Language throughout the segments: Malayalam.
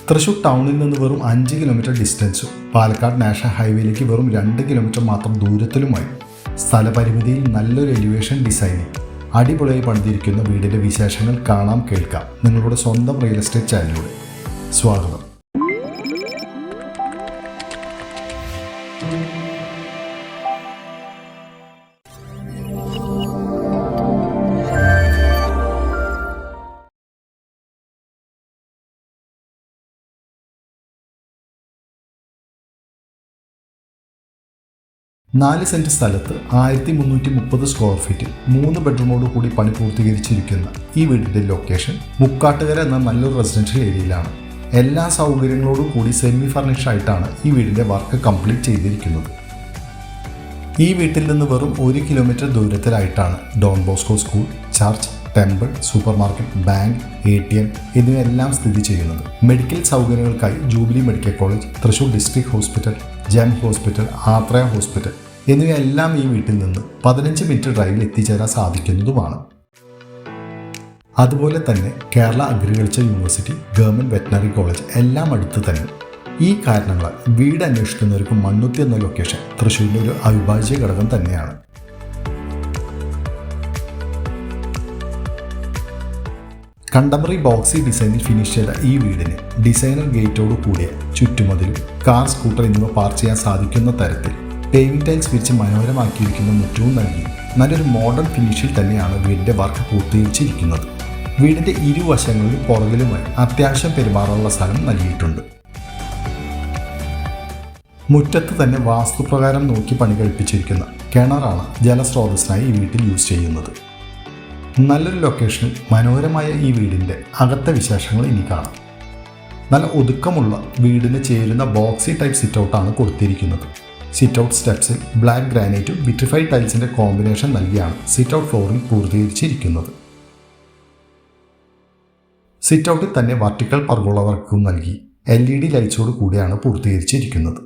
തൃശ്ശൂർ ടൗണിൽ നിന്ന് വെറും 5 കിലോമീറ്റർ ഡിസ്റ്റൻസും പാലക്കാട് നാഷണൽ ഹൈവേയിലേക്ക് വെറും 2 കിലോമീറ്റർ മാത്രം ദൂരത്തിലുമായി സ്ഥലപരിമിതിയിൽ നല്ലൊരു എലിവേഷൻ ഡിസൈനിൽ അടിപൊളിയായി പണിതിരിക്കുന്ന വീടിൻ്റെ വിശേഷങ്ങൾ കാണാം, കേൾക്കാം നിങ്ങളുടെ സ്വന്തം റിയൽ എസ്റ്റേറ്റ് ചാനലിലൂടെ. സ്വാഗതം. നാല് സെൻറ്റ് സ്ഥലത്ത് 1330 സ്ക്വയർ ഫീറ്റിൽ 3 ബെഡ്റൂമോട് കൂടി പണി പൂർത്തീകരിച്ചിരിക്കുന്ന ഈ വീടിൻ്റെ ലൊക്കേഷൻ മുക്കാട്ടുകര എന്ന നല്ലൊരു റെസിഡൻഷ്യൽ ഏരിയയിലാണ്. എല്ലാ സൗകര്യങ്ങളോടും കൂടി സെമി ഫർണിഷ്ഡ് ആയിട്ടാണ് ഈ വീടിൻ്റെ വർക്ക് കംപ്ലീറ്റ് ചെയ്തിരിക്കുന്നത്. ഈ വീട്ടിൽ നിന്ന് വെറും 1 കിലോമീറ്റർ ദൂരത്തിലായിട്ടാണ് Don Bosco school, church, temple, supermarket, bank, ATM എന്നിവയെല്ലാം സ്ഥിതി ചെയ്യുന്നത്. മെഡിക്കൽ സൗകര്യങ്ങൾക്കായി Jubilee medical college, Thrissur district hospital, Gem hospital, Athreya hospital എന്നിവയെല്ലാം ഈ വീട്ടിൽ നിന്ന് 15 മിനിറ്റ് ഡ്രൈവിൽ എത്തിച്ചേരാൻ സാധിക്കുന്നതുമാണ്. അതുപോലെ തന്നെ Kerala agriculture university, government veterinary college എല്ലാം അടുത്ത് തന്നെ. ഈ കാരണങ്ങളാൽ വീട് അന്വേഷിക്കുന്നവർക്ക് മണ്ണുത്തി എന്ന ലൊക്കേഷൻ തൃശ്ശൂരിലെ ഒരു അവിഭാജ്യ ഘടകം തന്നെയാണ്. കണ്ടംപററി ബോക്സി ഡിസൈനിൽ ഫിനിഷ് ചെയ്ത ഈ വീടിന് ഡിസൈനർ ഗേറ്റോട് കൂടിയ ചുറ്റുമതിലും കാർ, സ്കൂട്ടർ എന്നിവ പാർക്ക് ചെയ്യാൻ സാധിക്കുന്ന തരത്തിൽ പേവിംഗ് ടൈൽസ് വിരിച്ച് മനോഹരമാക്കിയിരിക്കുന്ന മുറ്റവും നൽകി നല്ലൊരു മോഡേൺ ഫിനിഷിൽ തന്നെയാണ് വീടിൻ്റെ വർക്ക് പൂർത്തീകരിച്ചിരിക്കുന്നത്. വീടിൻ്റെ ഇരുവശങ്ങളിലും പുറകിലുമായി അത്യാവശ്യം പെരുമാറാനുള്ള സ്ഥലം നൽകിയിട്ടുണ്ട്. മുറ്റത്ത് തന്നെ വാസ്തുപ്രകാരം നോക്കി പണി കഴിപ്പിച്ചിരിക്കുന്ന കിണറാണ് ജലസ്രോതസ്സിനായി ഈ വീട്ടിൽ യൂസ് ചെയ്യുന്നത്. നല്ലൊരു ലൊക്കേഷനിൽ മനോഹരമായ ഈ വീടിൻ്റെ അകത്തെ വിശേഷങ്ങൾ ഇനി കാണാം. നല്ല ഒതുക്കമുള്ള വീടിന് ചേരുന്ന ബോക്സി ടൈപ്പ് സിറ്റൗട്ടാണ് കൊടുത്തിരിക്കുന്നത്. സിറ്റൗട്ട് സ്റ്റെപ്സിൽ ബ്ലാക്ക് ഗ്രാനൈറ്റും വിട്രിഫൈഡ് ടൈൽസിൻ്റെ കോമ്പിനേഷൻ നൽകിയാണ് സിറ്റൗട്ട് ഫ്ലോറിൽ പൂർത്തീകരിച്ചിരിക്കുന്നത്. സിറ്റൗട്ടിൽ തന്നെ വർട്ടിക്കൽ പർഗോള വർക്കും നൽകി LED ലൈറ്റ്സോട് കൂടിയാണ് പൂർത്തീകരിച്ചിരിക്കുന്നത്.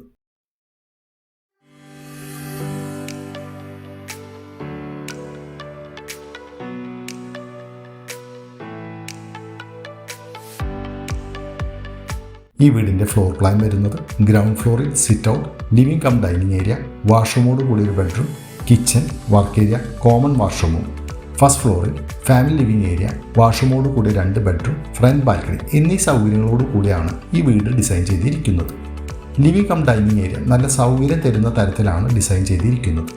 ഈ വീടിൻ്റെ ഫ്ലോർ പ്ലാൻ വരുന്നത് ഗ്രൗണ്ട് ഫ്ലോറിൽ sit out, living cum dining area, വാഷ്റൂമോട് കൂടി ഒരു bedroom, kitchen, work area, common വാഷ്റൂമും. ഫസ്റ്റ് ഫ്ലോറിൽ ഫാമിലി ലിവിംഗ് ഏരിയ, വാഷ്റൂമോട് കൂടി 2 ബെഡ്റൂം, ഫ്രണ്ട് ബാൽക്കണി എന്നീ സൗകര്യങ്ങളോട് കൂടിയാണ് ഈ വീട് ഡിസൈൻ ചെയ്തിരിക്കുന്നത്. ലിവിംഗ് കം ഡൈനിങ് ഏരിയ നല്ല സൗകര്യം തരുന്ന തരത്തിലാണ് ഡിസൈൻ ചെയ്തിരിക്കുന്നത്.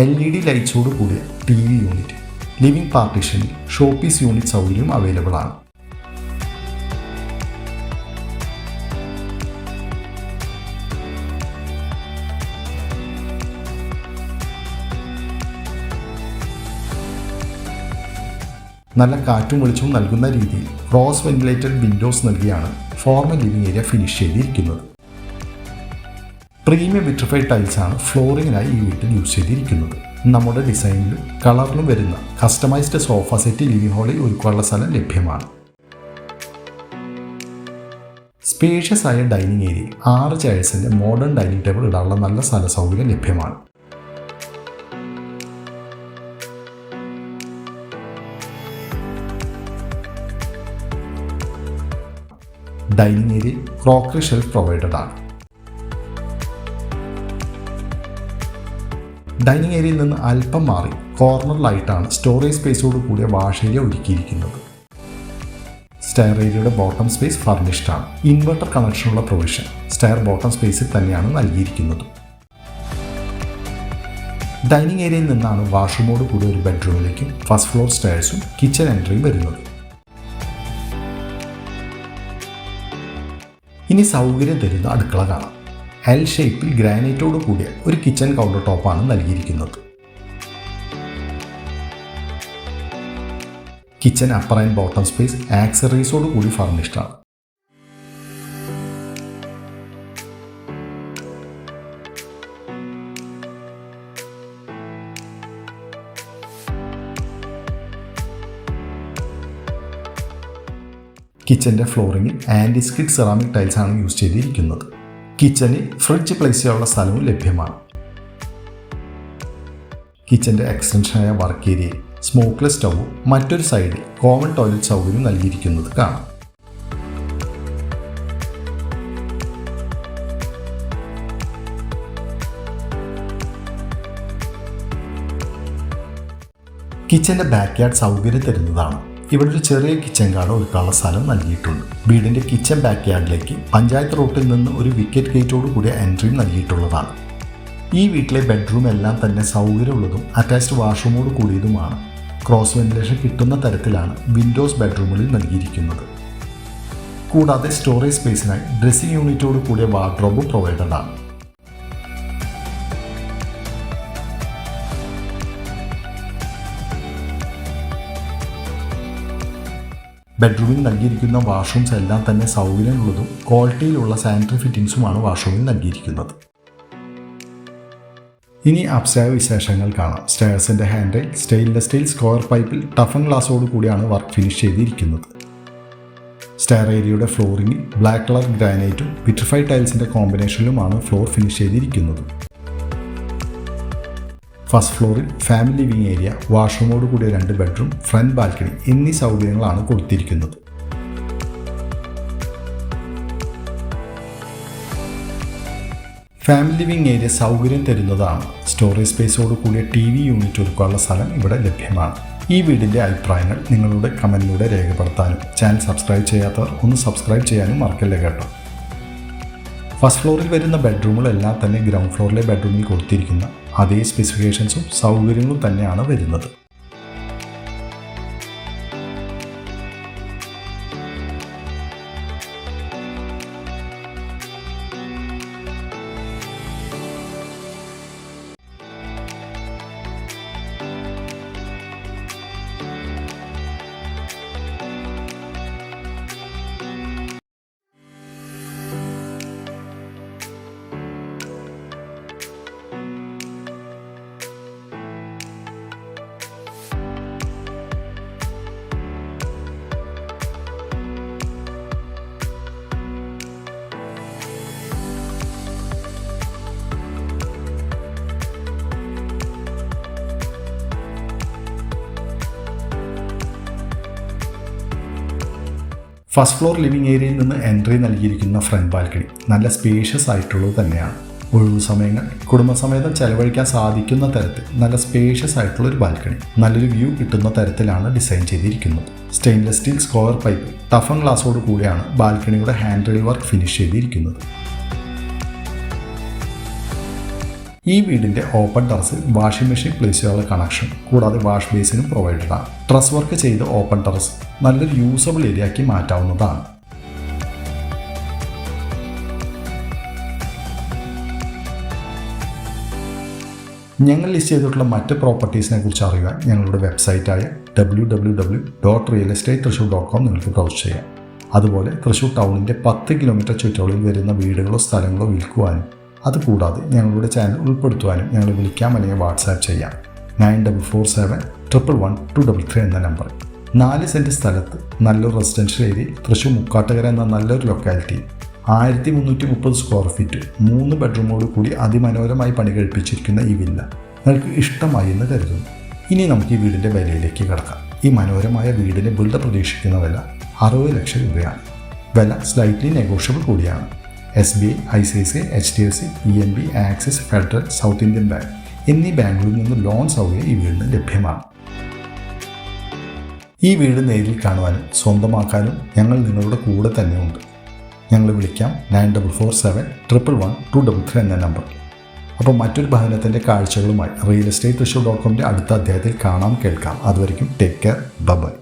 LED ലൈറ്റ്സോട് കൂടിയ TV യൂണിറ്റ്, ലിവിംഗ് പാർട്ടീഷനിൽ ഷോപ്പീസ് യൂണിറ്റ് സൗകര്യം അവൈലബിൾ ആണ്. നല്ല കാറ്റും വെളിച്ചവും നൽകുന്ന രീതിയിൽ ക്രോസ് വെന്റിലേറ്റഡ് വിൻഡോസ് നൽകിയാണ് ഫോർമൽ ലിവിംഗ് ഏരിയ ഫിനിഷ് ചെയ്തിരിക്കുന്നത്. പ്രീമിയം വിട്രിഫൈഡ് ടൈൽസാണ് ഫ്ലോറിങ്ങിനായി ഈ വീട്ടിൽ യൂസ് ചെയ്തിരിക്കുന്നത്. നമ്മുടെ ഡിസൈനിലും കളറിലും വരുന്ന കസ്റ്റമൈസ്ഡ് സോഫ സെറ്റ് ലിവിംഗ് ഹാളിൽ ഒരുക്കാനുള്ള സ്ഥലം ലഭ്യമാണ്. സ്പേഷ്യസ് ആയ ഡൈനിങ് ഏരിയ 6 ചെയർസിൻ്റെ മോഡേൺ ഡൈനിങ് ടേബിൾ ഇടാനുള്ള നല്ല സ്ഥല സൗകര്യം ലഭ്യമാണ്. ഡൈനിങ് ഏരിയയിൽ ക്രോക്കറി ഷെൽഫ് പ്രൊവൈഡഡ് ആണ്. ഡൈനിങ് ഏരിയയിൽ നിന്ന് അല്പം മാറി കോർണറിലായിട്ടാണ് സ്റ്റോറേജ് സ്പേസോട് കൂടിയ വാഷ് ഏരിയ ഒരുക്കിയിരിക്കുന്നത്. സ്റ്റെയർ ഏരിയയുടെ ബോട്ടം സ്പേസ് ഫർണിഷ്ഡ് ആണ്. ഇൻവെർട്ടർ കണക്ഷനുള്ള പ്രൊവിഷൻ സ്റ്റെയർ ബോട്ടം സ്പേസിൽ തന്നെയാണ് നൽകിയിരിക്കുന്നത്. ഡൈനിങ് ഏരിയയിൽ നിന്നാണ് വാഷ്റൂമോട് കൂടി ഒരു ബെഡ്റൂമിലേക്കും ഫസ്റ്റ് ഫ്ലോർ സ്റ്റെയർസും കിച്ചൺ എൻട്രിയും വരുന്നത്. ഇനി സൗകര്യം തരുന്ന അടുക്കള കാണാം. L ഷേപ്പിൽ ഗ്രാനൈറ്റോട് കൂടിയ ഒരു കിച്ചൺ കൗണ്ടർ ടോപ്പാണ് നൽകിയിരിക്കുന്നത്. Kitchen upper and bottom space ആക്സറീസോട് കൂടി ഫർണിഷ്ഡ് ആണ്. കിച്ചൻ്റെ ഫ്ലോറിങ്ങിൽ ആൻറ്റി സ്കിഡ് സെറാമിക് ടൈൽസാണ് യൂസ് ചെയ്തിരിക്കുന്നത്. കിച്ചണിൽ ഫ്രിഡ്ജ് പ്ലേസ് ചെയ്യാനുള്ള സ്ഥലവും ലഭ്യമാണ്. കിച്ചൻ്റെ എക്സ്റ്റൻഷനായ വർക്ക് ഏരിയയിൽ സ്മോക്ക്ലെസ് സ്റ്റൗവും മറ്റൊരു സൈഡിൽ കോമൺ ടോയ്ലറ്റ് സൗകര്യം നൽകിയിരിക്കുന്നത് കാണാം. കിച്ചൻ്റെ ബാക്ക് യാർഡ് സൗകര്യം തരുന്നതാണ്. ഇവിടെ ഒരു ചെറിയ കിച്ചൺ ഗാർഡ് ഒരുക്കാനുള്ള സ്ഥലം നൽകിയിട്ടുണ്ട്. വീടിൻ്റെ കിച്ചൺ ബാക്ക് യാർഡിലേക്ക് പഞ്ചായത്ത് റോട്ടിൽ നിന്ന് ഒരു വിക്കറ്റ് ഗേറ്റോട് കൂടിയ എൻട്രിയും നൽകിയിട്ടുള്ളതാണ്. ഈ വീട്ടിലെ ബെഡ്റൂം എല്ലാം തന്നെ സൗകര്യമുള്ളതും അറ്റാച്ച്ഡ് വാഷ്റൂമോട് കൂടിയതുമാണ്. ക്രോസ് വെന്റിലേഷൻ കിട്ടുന്ന തരത്തിലാണ് വിൻഡോസ് ബെഡ്റൂമുകളിൽ നൽകിയിരിക്കുന്നത്. കൂടാതെ സ്റ്റോറേജ് സ്പേസിനായി ഡ്രസ്സിംഗ് യൂണിറ്റോട് കൂടിയ വാർഡ്രോബും പ്രൊവൈഡഡ് ആണ്. ബെഡ്റൂമിൽ നൽകിയിരിക്കുന്ന വാഷ്റൂംസ് എല്ലാം തന്നെ സൗകര്യമുള്ളതും ക്വാളിറ്റിയിലുള്ള സാനിറ്ററി ഫിറ്റിംഗ്സുമാണ് വാഷ്റൂമിൽ നൽകിയിരിക്കുന്നത്. ഇനി അപ്സ്റ്റെയർ വിശേഷങ്ങൾ കാണാം. സ്റ്റെയർസിൻ്റെ ഹാൻഡിൽ സ്റ്റെയിൻലെസ് സ്റ്റീൽ സ്ക്വയർ പൈപ്പിൽ ടഫൻ ഗ്ലാസോട് കൂടിയാണ് വർക്ക് ഫിനിഷ് ചെയ്തിരിക്കുന്നത്. സ്റ്റെയർ ഏരിയയുടെ ഫ്ലോറിംഗിൽ ബ്ലാക്ക് കളർ ഗ്രാനൈറ്റും വിട്രിഫൈഡ് ടൈൽസിൻ്റെ കോമ്പിനേഷനിലുമാണ് ഫ്ലോർ ഫിനിഷ് ചെയ്തിരിക്കുന്നത്. ഫസ്റ്റ് ഫ്ലോറിൽ ഫാമിലി ലിവിംഗ് ഏരിയ, വാഷ്റൂമോട് കൂടിയ 2 ബെഡ്റൂം, ഫ്രണ്ട് ബാൽക്കണി എന്നീ സൗകര്യങ്ങളാണ് കൊടുത്തിരിക്കുന്നത്. ഫാമിലി ലിവിംഗ് ഏരിയ സൗകര്യം തരുന്നതാണ്. സ്റ്റോറേജ് സ്പേസോട് കൂടിയ TV യൂണിറ്റ് ഒരുക്കാനുള്ള സ്ഥലം ഇവിടെ ലഭ്യമാണ്. ഈ വീടിൻ്റെ അഭിപ്രായങ്ങൾ നിങ്ങളുടെ കമൻറ്റിലൂടെ രേഖപ്പെടുത്താനും ചാനൽ സബ്സ്ക്രൈബ് ചെയ്യാത്തവർ ഒന്ന് സബ്സ്ക്രൈബ് ചെയ്യാനും മറക്കല്ലേ കേട്ടോ. ഫസ്റ്റ് ഫ്ലോറിൽ വരുന്ന ബെഡ്റൂമുകളെല്ലാം തന്നെ ഗ്രൗണ്ട് ഫ്ലോറിലെ ബെഡ്റൂമിൽ കൊടുത്തിരിക്കുന്ന അതേ സ്പെസിഫിക്കേഷൻസും സൗകര്യങ്ങളും തന്നെയാണ് വരുന്നത്. ഫസ്റ്റ് ഫ്ലോർ ലിവിംഗ് ഏരിയയിൽ നിന്ന് എൻട്രി നൽകിയിരിക്കുന്ന ഫ്രണ്ട് ബാൽക്കണി നല്ല സ്പേഷ്യസ് ആയിട്ടുള്ളത് തന്നെയാണ്. ഒഴിവു സമയങ്ങൾ കുടുംബസമേതം ചെലവഴിക്കാൻ സാധിക്കുന്ന തരത്തിൽ നല്ല സ്പേഷ്യസ് ആയിട്ടുള്ള ഒരു ബാൽക്കണി, നല്ലൊരു വ്യൂ കിട്ടുന്ന തരത്തിലാണ് ഡിസൈൻ ചെയ്തിരിക്കുന്നത്. Stainless steel square pipe toughen ഗ്ലാസോട് കൂടിയാണ് ബാൽക്കണിയുടെ ഹാൻഡ് റെയിൽ വർക്ക് ഫിനിഷ് ചെയ്തിരിക്കുന്നത്. ഈ വീടിൻ്റെ ഓപ്പൺ ടെറസിൽ വാഷിംഗ് മെഷീൻ പ്ലേസ് ചെയ്യാനുള്ള കണക്ഷൻ കൂടാതെ വാഷ് ബേസിനും പ്രൊവൈഡഡ് ആണ്. ട്രസ് വർക്ക് ചെയ്ത് ഓപ്പൺ ടെറസ് നല്ലൊരു യൂസബിൾ ഏരിയ ആക്കി മാറ്റാവുന്നതാണ്. ഞങ്ങൾ ലിസ്റ്റ് ചെയ്തിട്ടുള്ള മറ്റ് പ്രോപ്പർട്ടീസിനെ കുറിച്ച് അറിയാൻ ഞങ്ങളുടെ വെബ്സൈറ്റായ www.realestatethrissur.com നിങ്ങൾക്ക് ബ്രൗസ് ചെയ്യാം. അതുപോലെ തൃശ്ശൂർ ടൗണിൻ്റെ 10 കിലോമീറ്റർ ചുറ്റളവിൽ വരുന്ന വീടുകളോ സ്ഥലങ്ങളോ വിൽക്കുവാനും അതുകൂടാതെ ഞങ്ങളുടെ ചാനൽ ഉൾപ്പെടുത്തുവാനും ഞങ്ങൾ വിളിക്കാം അല്ലെങ്കിൽ വാട്സാപ്പ് ചെയ്യാം. 9447111233 എന്ന നമ്പർ. 4 സെൻറ്റ് സ്ഥലത്ത് നല്ലൊരു റെസിഡൻഷ്യൽ ഏരിയയിൽ തൃശ്ശൂർ മുക്കാട്ടുകര എന്ന നല്ലൊരു ലൊക്കാലിറ്റിയിൽ 1330 സ്ക്വയർ ഫീറ്റ് 3 ബെഡ്റൂമോട് കൂടി അതിമനോഹരമായി പണി കഴിപ്പിച്ചിരിക്കുന്ന ഈ വില്ല നിങ്ങൾക്ക് ഇഷ്ടമായി എന്ന് കരുതുന്നു. ഇനി നമുക്ക് ഈ വീടിൻ്റെ വിലയിലേക്ക് കിടക്കാം. ഈ മനോഹരമായ വീടിന് ബിൽഡർ പ്രതീക്ഷിക്കുന്ന വില 60 ലക്ഷം രൂപയാണ്. വില സ്ലൈറ്റ്ലി നെഗോഷ്യബിൾ കൂടിയാണ്. SBI, ICICI, HDFC, PNB, axis, federal, south Indian bank എന്നീ ബാങ്കുകളിൽ നിന്ന് ലോൺ സൗകര്യം ഈ വീടിന് ലഭ്യമാണ്. ഈ വീട് നേരിൽ കാണുവാനും സ്വന്തമാക്കാനും ഞങ്ങൾ നിങ്ങളുടെ കൂടെ തന്നെയുണ്ട്. ഞങ്ങൾ വിളിക്കാം 9447111233 എന്ന നമ്പർ. അപ്പോൾ മറ്റൊരു ഭവനത്തിൻ്റെ കാഴ്ചകളുമായി real estate thrissur.com അടുത്ത അധ്യായത്തിൽ കാണാം കേൾക്കാം. അതുവരെയ്ക്കും ടേക്ക് കെയർ, ബൈ.